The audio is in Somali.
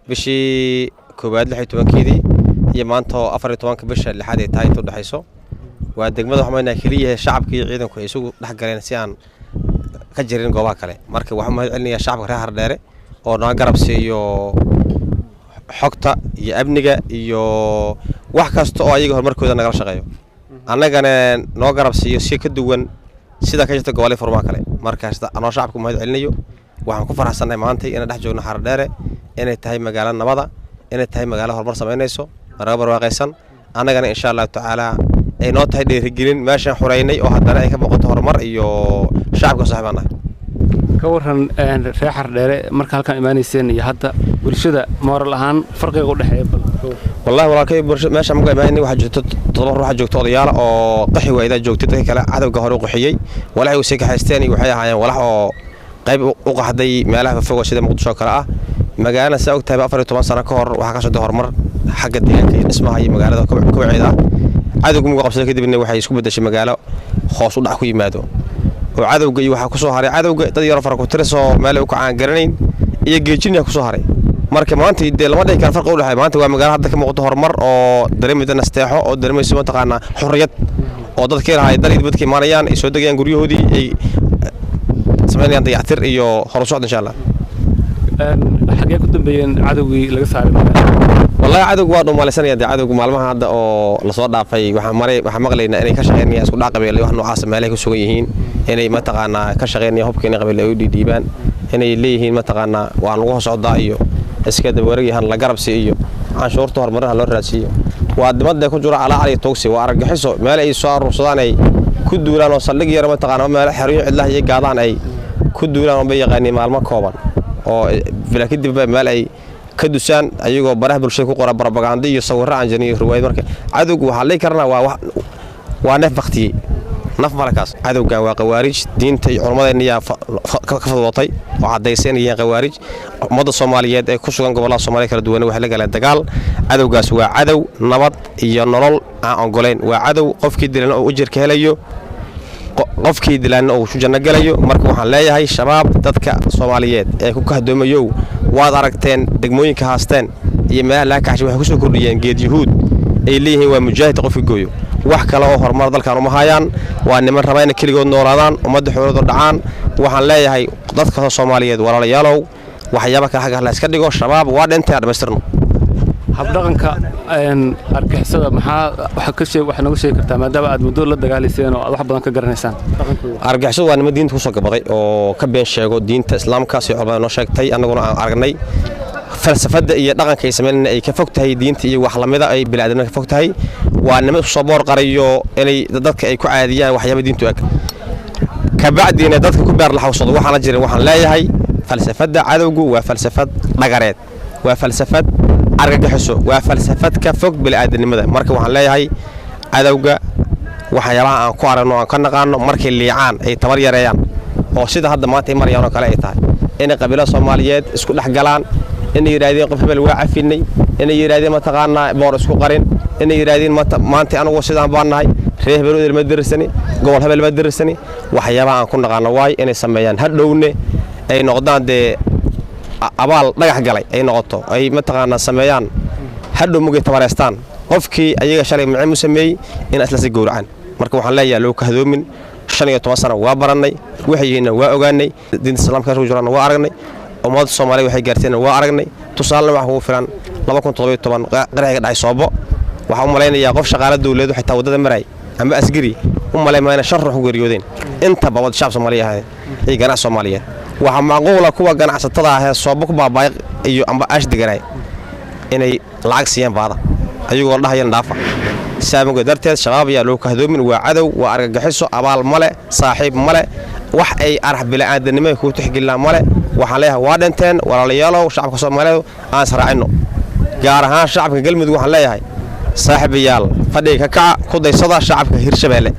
bishii koowaad 16keedii iyo maanta 14 bisha lixaad ay tahay inta u dhaxayso waa degmada waxaan kaliya shacabka iyo ciidanku ay isugu dhax galeen si aan ka jirin goobaha kale marka waxaan mahad celinayaa shacabka reer Hardheere oo naga garab siiyo xogta iyo amniga iyo wax kasta oo ayaga horumarkooda naga shaqeeyo annagana noo garab siiyo si ka duwan sida ka jirta gobolka Furmaa kale markaas anoo shacabku mahad celinayo waxaan ku faraxsanahay maanta in dhax joogno Hardheere inay tahay magaalo nabada inay tahay magaalo horumar sameynayso maraba barwaaqaysan annagana insha Allah taala ay noo tahay dhiirigelin meeshan xureynay oo haddana ay ka muuqato horumar iyo shacabka saaxiibana ka waran reer Hardheere marka halkan imaanayseen iyo hadda bulshada moral ahaan farqiga u dhaxeeya wallahi walaalkay bulshada meesha ma imaanay waxa jirto todoba ruux joogto odayaal oo qaxi wayda joogtay dadka kale cadawga hore u qaxiyay walahi uu ka haysteen waxay ahaayeen walax oo qayb u qaxday meelaha fog sida Muqdisho kale ah magaalada saa ogtahay 14 sano ka hor waxa ka soo horumar xagga deegaanka iyo dhismaha iyo magaalada kobceeda cadawgu muga qabsaday kadibna waxay isku bedeshay magaalo hoos u dhac ku yimaado oo cadawga iyo waxa ku soo haray cadawga dad yar far ku tirso meel uu ka aan garanayn iyo geejin ku soo haray marka maanta idee lama dhigi karo farqi u dhaxay maanta waa magaalo hadda ka muuqato horumar oo dareemada nasteexo oo dareemayso mataqaana xurriyad oo dadka ilaahay dalid badkii maanayaan ay soo dagayaan guryahoodii ay sameeyaan dayactir iyo horusocod insha Allah xagee ku dambeeyeen cadawgii laga saaray wallahi cadawgu waa dhumalaysanaya cadawgu maalmaha hadda oo la soo dhaafay waxa maqlaynaa inay ka shaqeynayaan isku dhaqabeelay wax noocaas meelaha ku sugan yihiin inay mataqaana ka shaqeynayaan hubkeena qabeelay oo dhiibaan inay leeyihiin mataqaana waan lagu socdaa iyo iska dabarayaan la garab siiyo canshuurta horumaraha loo raadsiyo waa dibadda ku jira ala cali toogsi waa argaxiso meel ay soo arursadaan ay ku duulaan oo saldhig yar mataqaana meel xariyo cidlaha iyo gaadaan ay ku duulaan oo bayaqaan maalmo kooban oo bila kadib meel ay ka dusaan ayagoo baraha bulshada ku qora propaganda iyo sawirro aan jirnay ruwaayad marka cadawgu waxa la karnaa waa neef waqti naf markaas cadawgan waa qawaarij diinta iyo culimadeena ka fadwootay oo cadaysanayeen qawaarij ummadda Soomaaliyeed ee ku sugan gobolada Soomaaliya kala duwan waxa la galay dagaal cadawgaas waa cadow nabad iyo nolol aan ogoleen waa cadow qofkii dilan oo ujirka helayo qofkii dilan oo ku janna galayo marka waxaan leeyahay shabaab dadka Soomaaliyeed ee ku kahdoomayo waad aragteen degmooyinka haasteen iyo meelaha la kaashay waxa ku soo kordhiyeen geed yahuud ay leeyihiin waa mujaahid qofkii gooyo wax kale oo horumar dalkan uma hayaan waa niman rabayna kaligood noolaadaan ummadda xoolooda dhacaan waxaan leeyahay dadka Soomaaliyeed walaalayaalow waxyaabo ka xaq ah la iska dhigo shabaab waa dhintay dhameystirno habdhaqanka argixisada waxa nagu sheegi kartaa maadaama aad muddo la dagaalayseen oo aad wax badan ka garanaysaan argixisadu waa nima diinta ku soo gabaday oo ka been sheego diinta islaamka si culumada noo sheegtay annaguna aan aragnay falsafada iyo dhaqanka ay sameeyeen ay ka fog tahay diinta iyo wax lamida ay bilaadanka fog tahay waa nima soo boor qariyo inay dadka ay ku caadiyaan waxyaabo diintu ag ka bacdina dadka ku beer la xawsado waxaan jirin waxaan leeyahay falsafada cadawgu waa falsafad dhagareed waa falsafad argagixiso waa falsafad ka fog bilaadanimada marka waxaan leeyahay cadawga waxyaabaha aan ku aragno aan ka naqaano markay liicaan ay tabar yareeyaan oo sida hadda maanta ay marayaan oo kale ay tahay inay qabiilada Soomaaliyeed isku dhax galaan inay yiraahdeen qof hebel waa cafinay inay yiraahdeen mataqaana boor isku qarin inay yiraahdeen maanta anagu sidaan baanahay reer hebel ma dirsani gobol hebel ma dirsani waxyaabaha aan ku naqaano waay inay sameeyaan hadhowne ay noqdaan de abaal dhagax galay ay noqoto ay mataqaana sameeyaan hadhow mugay tabareystaan qofkii ayaga shalay macay mu sameeyay in asla si gowracaan marka waxaan leeyahay loo ka hadoomin 15 sano waa baranay waxayna waa ogaanay diinta islaamka ku jiraan waa aragnay ummadda Soomaaliyeed waxay gaarteen waa aragnay tusaale wax ugu filan 2017 qaraxiga dhacay Soobo waxa uu maleynaya qof shaqaale dawladdu xitaa wadada maray ama asgari u maleeyay sharx u geeriyoodeen inta babad shacab Soomaaliyeed ay ganacsi Soomaaliyeed waxa macquul ah kuwa ganacsatada ah ee Soobo ku baabay iyo amba ash digaray inay lacag siiyaan baada ayagoo dhahayaan dhaafa saamuga darteed shabaab ayaa loo ka hadoomin waa cadow waa argagixiso abaal male saaxiib male wax ay arx bilaadanimo ku tixgelinaa male waxaan leeyahay waa dhinteen walaalayaalow shacabka Soomaaliyeed aan saraacino gaar ahaan shacabka Galmudug waxaan leeyahay saaxiibayaal fadhiga ka kaca ku daysada shacabka Hirshabeelle